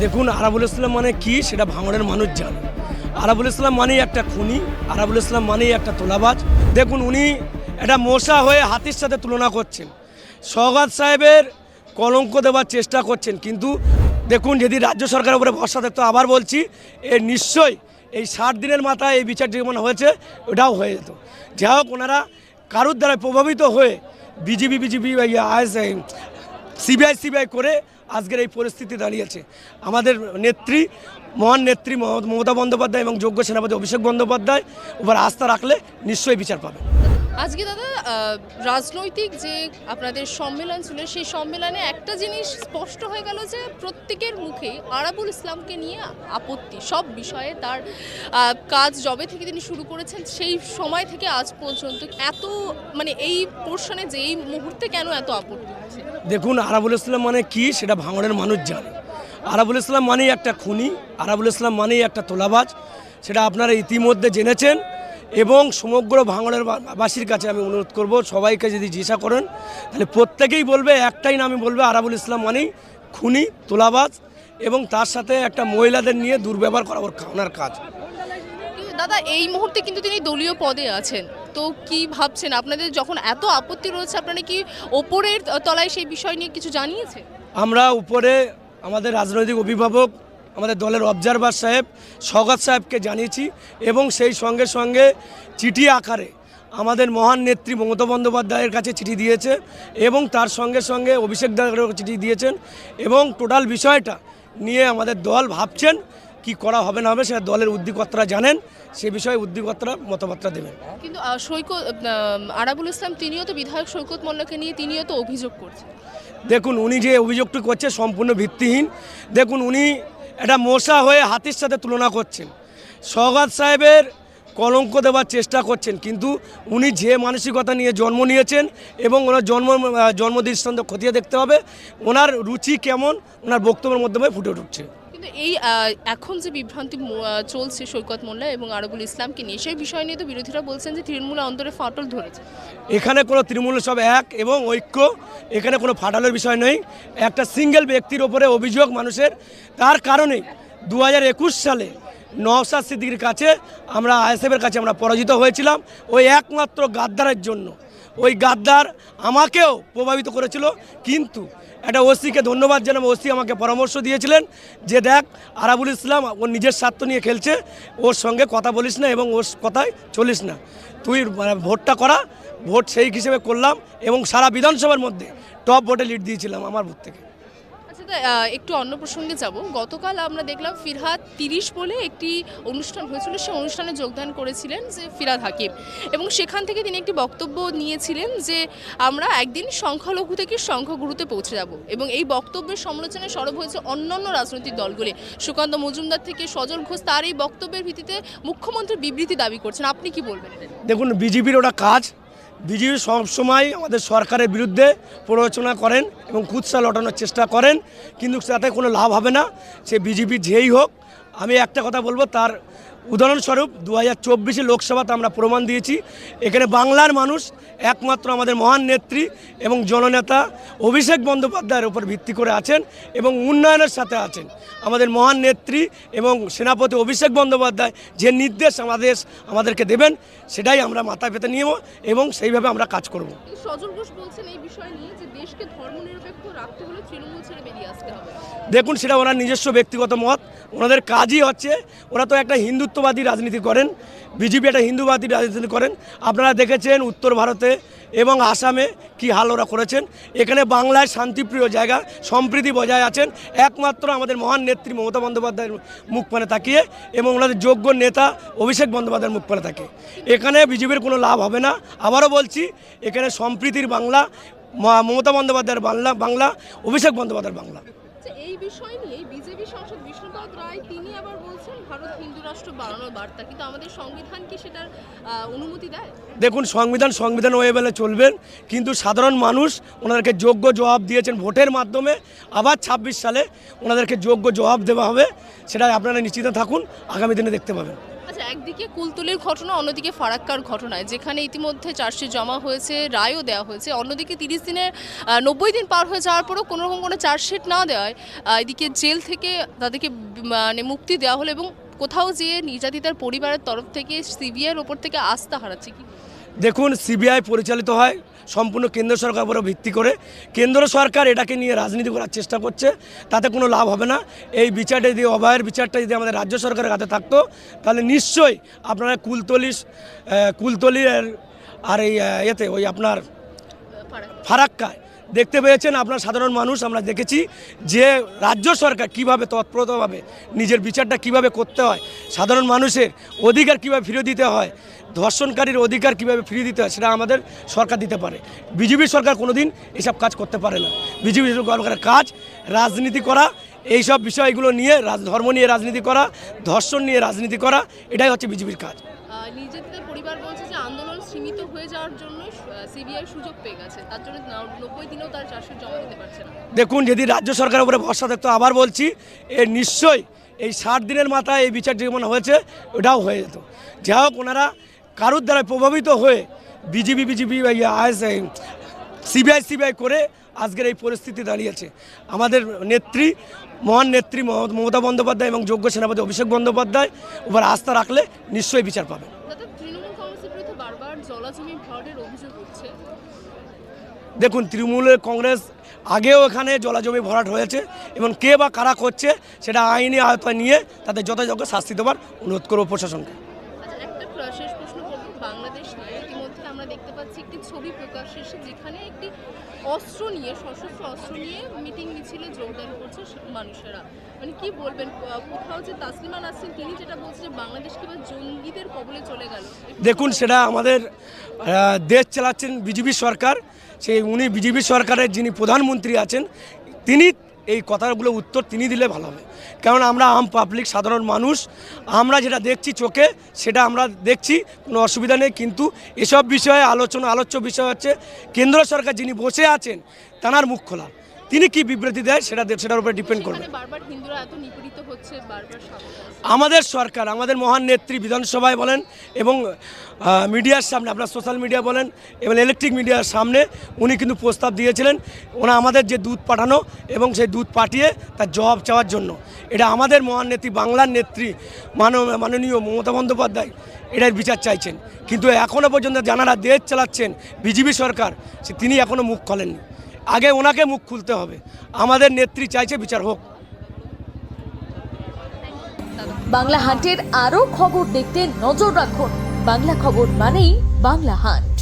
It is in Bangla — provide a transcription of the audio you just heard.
দেখুন, আরাবুল ইসলাম মানে কি সেটা ভাঙড়ের মানুষ জানে। আরাবুল ইসলাম মানেই একটা খুনি, আরাবুল ইসলাম মানেই একটা তোলাবাজ। দেখুন, উনি একটা মশা হয়ে হাতির সাথে তুলনা করছেন, সওগাত সাহেবের কলঙ্ক দেওয়ার চেষ্টা করছেন। কিন্তু দেখুন, যদি রাজ্য সরকারের উপরে ভরসা থাকতো, আবার বলছি, নিশ্চয়ই এই 60 দিনের মাথায় এই বিচার যেমন হয়েছে ওটাও হয়ে যেত। যাই হোক, ওনারা কারুর দ্বারা প্রভাবিত হয়ে বিজেপি সিবিআই করে আজকের এই পরিস্থিতি দাঁড়িয়েছে। আমাদের নেত্রী, মহান নেত্রী মমতা বন্দ্যোপাধ্যায় এবং যোগ্য সেনাপতি অভিষেক বন্দ্যোপাধ্যায় উপর আস্থা রাখলে নিশ্চয়ই বিচার পাবে। আজকে দাদা রাজনৈতিক যে আপনাদের সম্মেলন ছিল, সেই সম্মেলনে একটা জিনিস স্পষ্ট হয়ে গেল যে প্রত্যেকের মুখেই আরাবুল ইসলামকে নিয়ে আপত্তি। সব বিষয়ে তার কাজ জবে থেকে তিনি শুরু করেছেন সেই সময় থেকে আজ পর্যন্ত এত এই পোর্শনে যে এই মুহূর্তে কেন এত আপত্তি হচ্ছে? দেখুন, আরাবুল ইসলাম মানে কি সেটা ভাঙড়ের মানুষ জানে। আরাবুল ইসলাম মানেই একটা খুনি, আরাবুল ইসলাম মানেই একটা তোলাবাজ, সেটা আপনারা ইতিমধ্যে জেনেছেন। এবং সমগ্র ভাঙড়ের বাসীর কাছে আমি অনুরোধ করব, সবাইকে যদি জিজ্ঞাসা করেন তাহলে প্রত্যেকেই বলবে, একটাই নামই বলবে, আরাবুল ইসলাম মানেই খুনি, তোলাবাজ, এবং তার সাথে একটা মহিলাদের নিয়ে দুর্ব্যবহার করা ওনার কাজ। দাদা, এই মুহূর্তে কিন্তু তিনি দলীয় পদে আছেন, তো কি ভাবছেন? আপনাদের যখন এত আপত্তি রয়েছে, আপনারা কি ওপরের তলায় সেই বিষয় নিয়ে কিছু জানিয়েছে? আমরা উপরে আমাদের রাজনৈতিক অভিভাবক, আমাদের দলের অবজারভার সাহেব, সওগাত সাহেবকে জানিয়েছি, এবং সেই সঙ্গে সঙ্গে চিঠি আকারে আমাদের মহান নেত্রী মমতা বন্দ্যোপাধ্যায়ের কাছে চিঠি দিয়েছে, এবং তার সঙ্গে সঙ্গে অভিষেক দাসের চিঠি দিয়েছেন। এবং টোটাল বিষয়টা নিয়ে আমাদের দল ভাবছেন কি করা হবে না হবে, সেটা দলের উদ্যোক্তারা জানেন, সে বিষয়ে উদ্যোক্তারা মতামতটা দেবেন। কিন্তু আরাবুল ইসলাম তিনিও তো বিধায়ক সৈকত মোল্লাকে নিয়ে তিনিও তো অভিযোগ করছেন। দেখুন, উনি যে অভিযোগটি করছে সম্পূর্ণ ভিত্তিহীন। দেখুন, উনি একটা মশা হয়ে হাতির সাথে তুলনা করছেন, সওগাত সাহেবের কলঙ্ক দেওয়ার চেষ্টা করছেন। কিন্তু উনি যে মানসিকতা নিয়ে জন্ম নিয়েছেন, এবং ওনার জন্মদৃষ্টান্ত খতিয়ে দেখতে হবে ওনার রুচি কেমন, ওনার বক্তব্যের মাধ্যমে ফুটে উঠছে। কিন্তু এই এখন যে বিভ্রান্তি চলছে সৈকত মোল্লা এবং আরাবুল ইসলামকে নিয়ে, সেই বিষয় নিয়ে তো বিরোধীরা বলছেন যে তৃণমূল অন্তরে ফাটল ধরেছে। এখানে কোনো তৃণমূল সব এক এবং ঐক্য, এখানে কোনো ফাটলের বিষয় নেই। একটা সিঙ্গেল ব্যক্তির ওপরে অভিযোগ মানুষের, তার কারণে 2021 সালে নওশাদ সিদ্দিকীর কাছে আমরা আইএসএফের কাছে আমরা পরাজিত হয়েছিলাম, ওই একমাত্র গাদ্দারের জন্য। ওই গাদ্দার আমাকেও প্রভাবিত করেছিল, কিন্তু একটা ওসিকে ধন্যবাদ জানাবো, ওসি আমাকে পরামর্শ দিয়েছিলেন যে দেখ, আরাবুল ইসলাম ওর নিজের স্বার্থ নিয়ে খেলছে, ওর সঙ্গে কথা বলিস না এবং ওর কথায় চলিস না, তুই ভোটটা করা। ভোট সেই হিসেবে করলাম, এবং সারা বিধানসভার মধ্যে টপ ভোটে লিড দিয়েছিলাম আমার বুথ থেকে। আচ্ছা, একটু অন্য প্রসঙ্গে যাব। গতকাল আমরা দেখলাম ফিরহাদ 30 বলে একটি অনুষ্ঠান হয়েছিল, সেই অনুষ্ঠানে যোগদান করেছিলেন যে ফিরহাদ হাকিম, এবং সেখান থেকে তিনি একটি বক্তব্য নিয়েছিলেন যে আমরা একদিন সংখ্যালঘু থেকে সংখ্যাগুরুতে পৌঁছে যাব, এবং এই বক্তব্যের সমালোচনায় সরব হয়েছে অন্যান্য রাজনৈতিক দলগুলি। সুকান্ত মজুমদার থেকে সজল ঘোষ তার এই বক্তব্যের ভিত্তিতে মুখ্যমন্ত্রী বিবৃতি দাবি করছেন, আপনি কি বলবেন? দেখুন, বিজেপির ওটা কাজ। বিজেপি সবসময় আমাদের সরকারের বিরুদ্ধে প্ররোচনা করেন এবং কুৎসা লটানোর চেষ্টা করেন, কিন্তু তাতে কোনো লাভ হবে না, সে বিজেপি যেই হোক। আমি একটা কথা বলবো, তার উদাহরণস্বরূপ 2024 লোকসভাতে আমরা প্রমাণ দিয়েছি, এখানে বাংলার মানুষ একমাত্র আমাদের মহান নেত্রী এবং জননেতা অভিষেক বন্দ্যোপাধ্যায়ের উপর ভিত্তি করে আছেন, এবং উন্নয়নের সাথে আছেন। আমাদের মহান নেত্রী এবং সেনাপতি অভিষেক বন্দ্যোপাধ্যায় যে নির্দেশ আমাদেরকে দেবেন, সেটাই আমরা মাথায় পেতে নিব, এবং সেইভাবে আমরা কাজ করব। সজল ঘোষ বলছেন এই বিষয় নিয়ে যে দেশকে ধর্মনিরপেক্ষ রাখতে হলে তৃণমূল ছেড়ে বেরিয়ে আসতে হবে। দেখুন, সেটা ওনার নিজস্ব ব্যক্তিগত মত, ওনাদের কাজই হচ্ছে, ওরা তো একটা হিন্দুত্ববাদী রাজনীতি করেন, বিজেপি একটা হিন্দুবাদী রাজনীতি করেন। আপনারা দেখেছেন উত্তর ভারতে এবং আসামে কি হাল ওরা করেছেন। এখানে বাংলায় শান্তিপ্রিয় জায়গা, সম্প্রীতি বজায় আছেন একমাত্র আমাদের মহান নেত্রী মমতা বন্দ্যোপাধ্যায়ের মুখ পানে তাকিয়ে, এবং ওনাদের যোগ্য নেতা অভিষেক বন্দ্যোপাধ্যায়ের মুখ পানে তাকিয়ে। এখানে বিজেপির কোনো লাভ হবে না। আবারও বলছি, এখানে সম্প্রীতির বাংলা, মমতা বন্দ্যোপাধ্যায়ের বাংলা, অভিষেক বন্দ্যোপাধ্যায়ের বাংলা। এই বিষয় নিয়ে বিজেপি সাংসদ বিষ্ণুপদ রায় তিনি আবার বলছেন ভারত হিন্দু রাষ্ট্র বানানোর বার্তা, কিন্তু আমাদের সংবিধান কি সেটার অনুমতি দেয়? দেখুন, সংবিধান হয়ে গেলে চলবেন, কিন্তু সাধারণ মানুষ ওনাদেরকে যোগ্য জবাব দিয়েছেন ভোটের মাধ্যমে। আবার 26 সালে ওনাদেরকে যোগ্য জবাব দেওয়া হবে, সেটা আপনারা নিশ্চিত থাকুন, আগামী দিনে দেখতে পাবেন। আচ্ছা, একদিকে কুলতলির ঘটনা, অন্যদিকে ফারাক্কার ঘটনায় যেখানে ইতিমধ্যে চার্জশিট জমা হয়েছে, রায়ও দেওয়া হয়েছে, অন্যদিকে 30 দিনের 90 দিন পার হয়ে যাওয়ার পরেও কোনো রকম কোনো চার্জশিট না দেওয়ায় এদিকে জেল থেকে তাদেরকে মানে মুক্তি দেওয়া হলো এবং কোথাও যেয়ে নির্যাতিতার পরিবারের তরফ থেকে সিবিআইয়ের ওপর থেকে আস্থা হারাচ্ছে কি? দেখুন, সিবিআই পরিচালিত হয় সম্পূর্ণ কেন্দ্র সরকার উপরে ভিত্তি করে। কেন্দ্র সরকার এটাকে নিয়ে রাজনীতি করার চেষ্টা করছে, তাতে কোনো লাভ হবে না। এই বিচারটা যদি অভয়ের বিচারটা যদি আমাদের রাজ্য সরকারের হাতে থাকতো তাহলে নিশ্চয়ই আপনারা কুলতলির আর এই এতে ওই আপনার ফারাক্কায় দেখতে পেয়েছেন। আপনার সাধারণ মানুষ আমরা দেখেছি যে রাজ্য সরকার কিভাবে তৎপরভাবে নিজের বিচারটা কিভাবে করতে হয়, সাধারণ মানুষের অধিকার কিভাবে ফিরে দিতে হয়, ধর্ষণকারীর অধিকার কিভাবে ফিরিয়ে দিতে হয় সেটা আমাদের সরকার দিতে পারে। বিজেপি সরকার কোনোদিন এসব কাজ করতে পারে না। বিজেপি সরকারের কাজ রাজনীতি করা, এইসব বিষয়গুলো নিয়ে ধর্ম নিয়ে রাজনীতি করা, ধর্ষণ নিয়ে রাজনীতি করা, এটাই হচ্ছে বিজেপির কাজ। নির্যাতিতার পরিবার বলছে যে আন্দোলন সীমিত হয়ে যাওয়ার জন্য সিবিআই সুযোগ পেয়ে গেছে, তার জন্য 90 দিনেও তার চার্জশিট জমা দিতে পারছে না। দেখুন, যদি রাজ্য সরকারের উপরে ভরসা থাকতো, আবার বলছি, নিশ্চয়ই এই 60 দিনের মাথায় এই বিচার যেমন হয়েছে ওটাও হয়ে যেত। যাই হোক, ওনারা কারুর দ্বারা প্রভাবিত হয়ে বিজেপি সিবিআই করে আজকের এই পরিস্থিতি দাঁড়িয়েছে। আমাদের নেত্রী, মহান নেত্রী মমতা বন্দ্যোপাধ্যায় এবং যোগ্য সেনাপতি অভিষেক বন্দ্যোপাধ্যায় উপর আস্থা রাখলে নিশ্চয়ই বিচার পাবে। তৃণমূল কংগ্রেসের বিরুদ্ধে বারবার জলাজমি ভরাটের অভিযোগ উঠছে। দেখুন, তৃণমূলের কংগ্রেস আগেও এখানে জলাজমি ভরাট হয়েছে এবং কে বা কারা করছে সেটা আইনি আওতায় নিয়ে তাদের যথাযোগ্য শাস্তি দেওয়ার অনুরোধ করব প্রশাসনকে। একটা শেষ প্রশ্ন করব, বাংলাদেশ নিয়ে ইতিমধ্যে আমরা দেখতে পাচ্ছি একটি ছবি প্রকাশ এসেছে যেখানে একটি অস্ত্র নিয়ে, সশস্ত্র অস্ত্র নিয়ে মিটিং মিছিলে যোগদান করছে মানুষেরা। মানে কি বলবেন, কোথাও যে তাসলিমা নাসরিন তিনি যেটা বলছে যে বাংলাদেশ কিংবা জঙ্গিদের কবলে চলে গেল। দেখুন, সেটা আমাদের দেশ চালাচ্ছেন বিজেপি সরকার, উনি বিজেপি সরকারের যিনি প্রধানমন্ত্রী আছেন তিনি এই কথাগুলো উত্তর তিনি দিলে ভালো হবে। কারণ আমরা আম পাবলিক, সাধারণ মানুষ, আমরা যেটা দেখছি চোখে সেটা আমরা দেখছি, কোনো অসুবিধা নেই। কিন্তু এসব বিষয়ে আলোচ্য বিষয় হচ্ছে কেন্দ্র সরকার যিনি বসে আছেন তাঁর মুখ খোলা, তিনি কি বিবৃতি দেয় সেটার উপরে ডিপেন্ড করবে। বারবার হিন্দুরা এত নিপীড়িত হচ্ছে, বারবার আমাদের সরকার, আমাদের মহান নেত্রী বিধানসভায় বলেন এবং মিডিয়ার সামনে, আপনার সোশ্যাল মিডিয়া বলেন এবং ইলেকট্রিক মিডিয়ার সামনে উনি কিন্তু প্রস্তাব দিয়েছিলেন ওনা আমাদের যে দুধ পাঠানো এবং সেই দুধ পাঠিয়ে তার জবাব চাওয়ার জন্য। এটা আমাদের মহান নেত্রী, বাংলার নেত্রী মাননীয় মমতা বন্দ্যোপাধ্যায় এটার বিচার চাইছেন। কিন্তু এখনও পর্যন্ত যারা দেশ চালাচ্ছেন বিজেপি সরকার, তিনি এখনও মুখ খোলেননি। আগে ওনাকে মুখ খুলতে হবে। আমাদের নেত্রী চাইছে বিচার হোক। বাংলা হাটের আরও খবর দেখতে নজর রাখুন। বাংলা খবর মানেই বাংলা হাট।